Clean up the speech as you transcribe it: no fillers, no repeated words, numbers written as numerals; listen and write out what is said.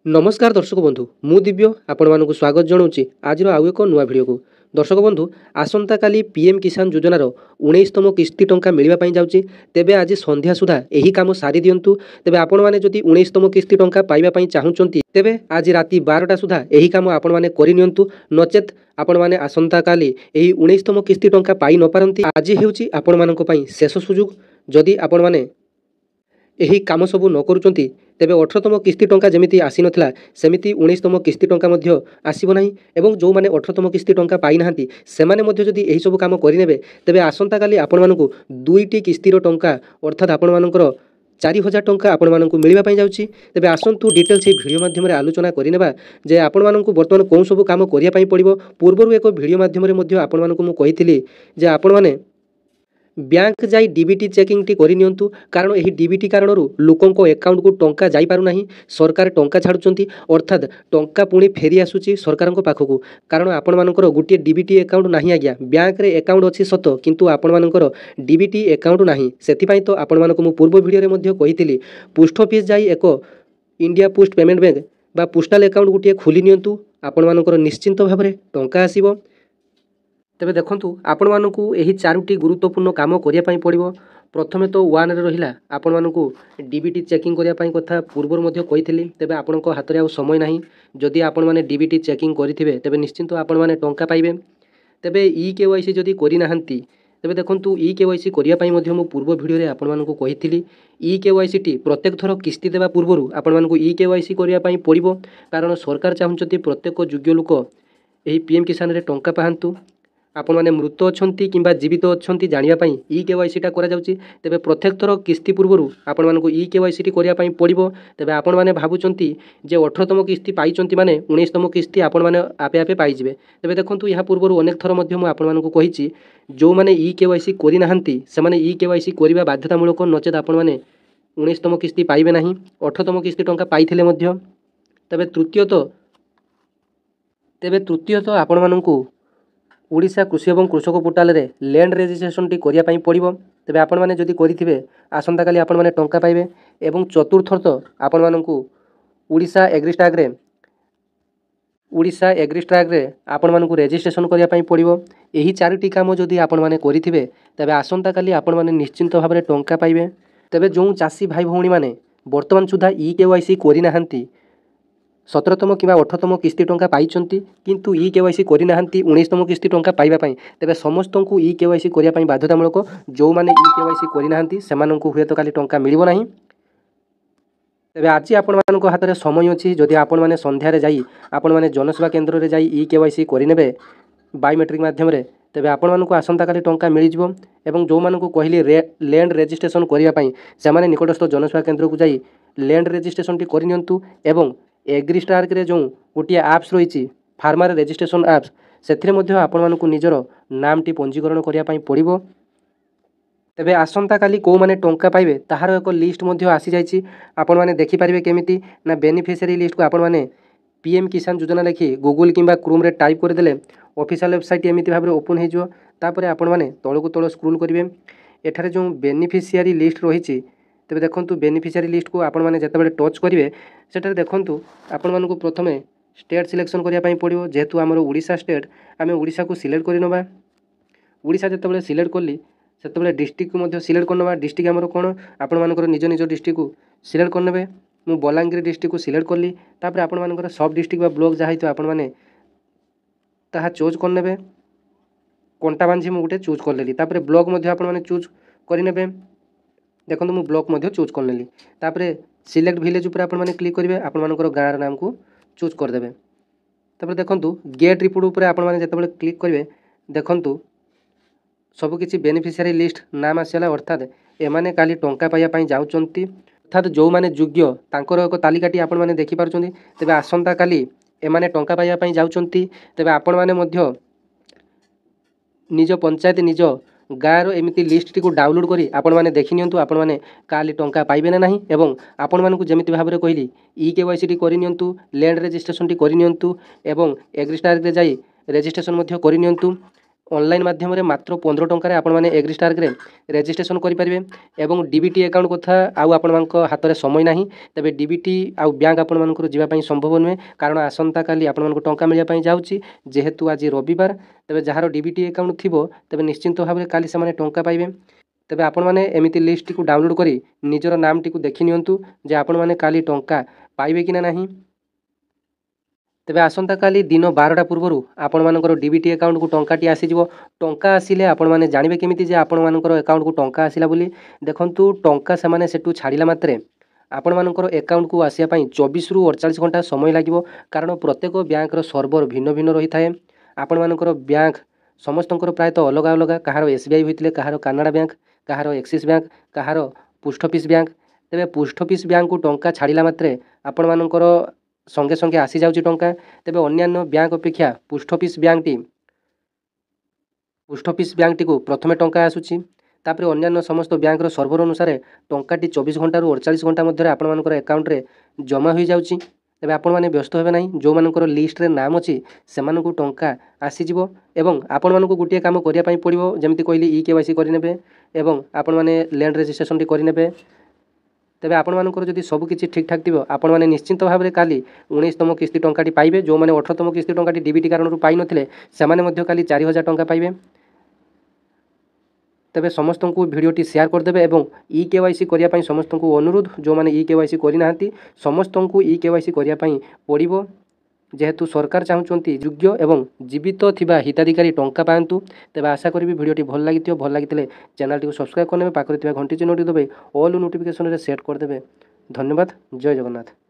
नमस्कार दर्शक बंधु मु दिव्य आपण मानक स्वागत जनाऊँगी आज आउ एक नुआ भिडियो को। दर्शक बंधु आसंता काली पीएम किसान योजनार 19तम किस्ती टंका मिलवाई जाऊँगी। तेबे आज संध्या सुधा यही काम सारी दिंतु। तेबे आपण मैंने जदि 19तम किस्ती टंका पाइबापी चाहूँगी तेबे आज राति 12टा सुधा यही काम आपण मैंने करनियंतु। नचेत आपण मैंने आसंता काली यही 19तम किस्ती टंका पाई न पारंती। आज हेउची आपण मानक पई शेष सुजुग। जदि आपण मैंने यही काम सबू न करुँच तेबे 18तम किस्ती टंका जमीती आसी नथिला सेमिति 19तम किस्ती टंका मध्य आसीबो नाही। एवं जो माने 18तम किस्ती टंका पाई नाहांती सेमाने मध्य जदि एही सब काम करिनेबे तेबे आसंता काली आपण मानकु दुईटी किस्तीर टंका अर्थात आपण मानकर 4000 टंका आपण मानकु मिलिबा पई जाउची। तेबे आसंतु डिटेल्स भिडियो माध्यम आलोचना करिनेबा जे आपण मानकु वर्तमान कोन सब काम करिया पई पड़िबो। पूर्वरु एक भिडियो माध्यम मध्य आपण मानकु मु कहिथिली जे आपण माने बैंक जाई डीबीटी चेकिंग टी करि नियंतु। कारण यही डीबीटी कारण लोकंक अकाउंट को टंका जाई पारु नाही। सरकार टंका छाड़ुचंती अर्थात टंका पुणी फेरी आसुची सरकारक पाखकु। कारण आपण मानकर गोटे डीबीटी अकाउंट नाही आज्ञा बैंक रे अकाउंट अछि सत किंतु आपण मानकर डीबीटी अकाउंट नाही। सेति पई तो आपण मानक मु पूर्व भिडियो रे मध्य कहिथिली पोस्ट ऑफिस जाई एक इंडिया पोस्ट पेमेंट बैंक बा पोस्टल अकाउंट गोटे खोली नियंतु। आपण मानकर निश्चिंत भाव में टंका आसीबो। तेबे देखंतु आपण मानकु एही चारोटी गुरुत्वपूर्ण काम करिया पई पड़िबो। प्रथमे तो 1 रे रहिला आपण मानकु डीबीटी चेकिंग करिया पई कथा पूर्वर मध्य कहिथिली। तेबे आपणको हातरे आ समय नाही। जदि आपण माने डीबीटी चेकिंग करिथिबे तेबे निश्चिंत आपण माने टंका पाइबे। तेबे ई केवाईसी जदि करि नाहंती तेबे देखंतु ई केवाईसी करिया पई मध्य मु पूर्व भिडियो रे आपण मानकु कहिथिली ई केवाईसी टी प्रत्येक थर किस्ती देबा पूर्वरु आपण मानकु ई केवाईसी करिया पई पड़िबो। कारण सरकार चाहुचंती प्रत्येक योग्य लोक एही पीएम किसान रे टंका पाहंतु। आपण माने मृत अछंती किंबा जीवित अछंती जानिया पई ई केवाईसी टा करा जाउची। तेबे प्रत्येक थर किस्ती पूर्वरु आपण मानकु ई केवाईसी टी करिया पई पड़िबो। तेबे आपण माने भाबुचंती जे 18तम किस्ती पाइचंती माने 19तम किस्ती आपण माने आपे आपे पाई जिवे। तेबे देखंतु यहा पूर्वरु अनेक थर मध्य मु आपण मानकु कहिची जो माने ई केवाईसी करि नाहंती से माने ई केवाईसी करिबा बाध्यतामूलक नचेत आपण माने 19तम किस्ती पाइबे नाही। 18तम किस्ती टंका पाइथिले मध्य तेबे तृतीयत आपण मानकु ओडिशा कृषि एवं कृषक पोर्टाल रे लैंड रजिस्ट्रेशन टी करिया पई पड़िबो। तेबे आपण माने जदि करिथिबे आसंता काली आपण माने टंका पाइबे। एवं चतुर्थत आपण मानकु ओडिशा एग्रीस्ट्राक रे आपण मानकु रजिस्ट्रेशन करिया पई पड़िबो। एही चारोटी काम जदि आपण माने करिथिबे तेबे आसंता काली आपण माने निश्चिंत भाव में टंका पाइबे। तेबे जो चाषी भाई भौणी माने वर्तमान सुधा ई केवाईसी करि नाहंती 17तम कि 18तम किस्ती टंका पाइचंती किंतु ई केवाईसी करि नाहंती 19तम किस्ती टंका पाइबा पई तेबे समस्त को ई केवाईसी करिया पई बाध्यतामूलक। जो माने ई केवाईसी करि नाहंती सेमानंकु हुए तो काली टंका मिलिबो नाही। तेबे आज आपण मानक हाथ में समय अच्छी जदि आपण माने संध्या रे जाई आपण माने जनसेवा केन्द्र रे जाई ई केवाईसी करिनेबे बायोमेट्रिक माध्यम रे तेबे आपण मानकु आसंता काली टंका मिल जिवो। एवं जो मानकु कहली लैंड रजिस्ट्रेशन करिया पई से माने निकटस्थ जनसेवा केन्द्र को जाई लैंड रजिस्ट्रेशन टी करि नियंतु। एवं एग्रीस्टार्क रे जो गोटे आप्स रही फार्मर रजिस्ट्रेशन आप्स से आपण मानकु निजर नाम टी पंजीकरण करिया पई पड़िबो। तेबे आसंता काली को माने टंका पाइबे ताहार एक लिस्ट मध्य आसी जाइछि। आपण माने देखि परिबे केमिति ना बेनिफिशियरी लिस्ट को आपण माने पीएम किसान योजना लिखि गूगल किंबा क्रोम रे टाइप कर देले ऑफिशियल वेबसाइट एमिति भाबरे ओपन हे जो। तापरे आपण माने तळकु तळ स्क्रॉल करिवे एठारे जो बेनिफिशियरी लिस्ट रहिछि तेबे देखंतु बेनिफिशियरी लिस्ट को आपण माने जते बेले टच करिवे सेठारे देखंतु आपण मानकु प्रथमे स्टेट सिलेक्शन करिया पई पड़िबो। जेहेतु हमर ओडिशा स्टेट आमे ओडिशा को सिलेक्ट करि नबा। ओडिशा जते बेले सिलेक्ट करली सेते बेले डिस्ट्रिक्ट को मध्य सिलेक्ट करनबा। डिस्ट्रिक्ट हमर कोन आपण मानकर निज निज डिस्ट्रिक्ट को सिलेक्ट करनेबे। मु बलांगीर डिस्ट्रिक्ट को सिलेक्ट करली तापर आपण मानकर सब डिस्ट्रिक्ट बा ब्लॉक जहा हितो आपण माने ताहा चूज करनेबे। कंटाबांझी मु गुटे चूज कर लेली तापर ब्लॉक मध्य आपण माने चूज करिनेबे। देखंतु मु ब्लॉक मध्य चूज कर लेली तापर सिलेक्ट विलेज ऊपर आपण माने क्लिक करिवे आपण मानकर गाँर नाम को चूज कर देबे। तापर देखंतु गेट रिपोर्ट ऊपर आपण माने जते बेले क्लिक करिवे देखंतु सब किसी बेनिफिशियरी लिस्ट नाम आसीला अर्थात एमाने काली टंका पाइया पई जाउचंती। अर्थात जो माने योग्य तांकर एक तालिकाटी आपण माने देखि पारुचंती। तेबे आसंता काली एमाने टंका पाइया पई जाउचंती। तेबे आपण माने मध्य निज पंचायत निज गाँर एमिति लिस्ट टी को डाउनलोड करी आपण माने देखि नियंतु आपण माने काली टंका पाइबे ना नाही। एवं आपण मानकु जेमिति भाबरे कहली ई केवाईसी टी करि नियंतु लैंड रजिस्ट्रेशन टी करि नियंतु एवं एग्रीस्टार रे जाई रजिस्ट्रेशन मध्य करि नियंतु। ऑनलाइन माध्यम मात्र 15 टंकार आपने एग्रीस्टार्क रेजिस्ट्रेशन करेंगे। और डीबीटी अकाउंट कथा आपण हाथ में समय ना, तेज डीबीटी आउ बैंक आपंकर जावाई संभव नुहे, कारण आसंता काली आपको टंका मिलवाई जाऊँगी जेहेतु आज रविवार। तेज जार डीबीटी अकाउंट थी तेज निश्चिंत भाव में काली से टंका पाइबे। तेज आपण मैंने एमती लिस्ट को डाउनलोड कर निजर नाम टी देखी नियंतु जे आपण मैंने काली टंका पाइबे कि ना। तेबे आसंता काली दिन 12टा पूर्व आपण मानकर डीबीटी अकाउंट को टंकाटी आसीजिवो। टंका आसिले आपण माने जानिबे केमिति जे आपण मानकर अकाउंट को टंका आसिला बोली। देखंतु टंका से माने सेटू छाड़िला मात्रे आपण मानकर अकाउंट को आसिया पई 24 रु 48 घंटा समय लागिवो, कारण प्रत्येक बैंक रो सर्वर भिन्न भिन्न रही थाए। आपण मानकर बैंक समस्तंकर प्रायतः अलग अलग, कहार एसबीआई होइतिले, कहार कनाडा बैंक, कहार एक्सिस बैंक, कहार पोस्ट ऑफिस बैंक। तेबे पोस्ट ऑफिस बैंक को टंका छाड़िला मात्रे आपण मानकर संगे संगे आसी जाउची टंका। तेबे अन्यान्य बैंक अपेक्षा पोस्ट ऑफिस बैंक टी को प्रथमे टंका आसुची। तापर अन्यान्य समस्त बैंक रो सर्वर अनुसार टंकाटी 24 घंटा रु 48 घंटा मध्य आपण मानकर अकाउंट रे जमा हो जाउची। तेबे आपण माने व्यस्त हेबे नाही, जो मानकर लिस्ट रे नाम अछि सेमानकु टंका आसीजिवो। एवं आपण मानकु गुटिए काम करिया पई पड़िवो, जेमिति कहली ई केवाईसी करिनेबे एवं आपण माने लैंड रजिस्ट्रेशन टी करिनेबे। तेबे आपण मानकर जदि सब किछि ठीक ठाक थिबो आपण माने निश्चिंत भाव में काली 19तम किस्ती टंकाटी पाइबे। जो माने 18तम किस्ती टंकाटी डीबीटी कारण पाई नथिले सेमाने मध्य काली 4000 टंका पाइबे। तेबे समस्त को वीडियोटी शेयर करदेवे एवं ई केवाईसी करिया पई समस्त को अनुरोध, जो माने ई केवाईसी करि नाहंती समस्त को ई केवाईसी करिया पई पड़िबो, जेहेतु सरकार चाहूँगी योग्य एवं जीवित थिबा हिताधिकारी टंका पातु। तेज आशा करी वीडियोटी भल लगी चैनल टी सब्सक्राइब करने पाखे घंटी चिन्हटी देवे ऑल नोटिफिकेशन सेट करदे। धन्यवाद। जय जगन्नाथ।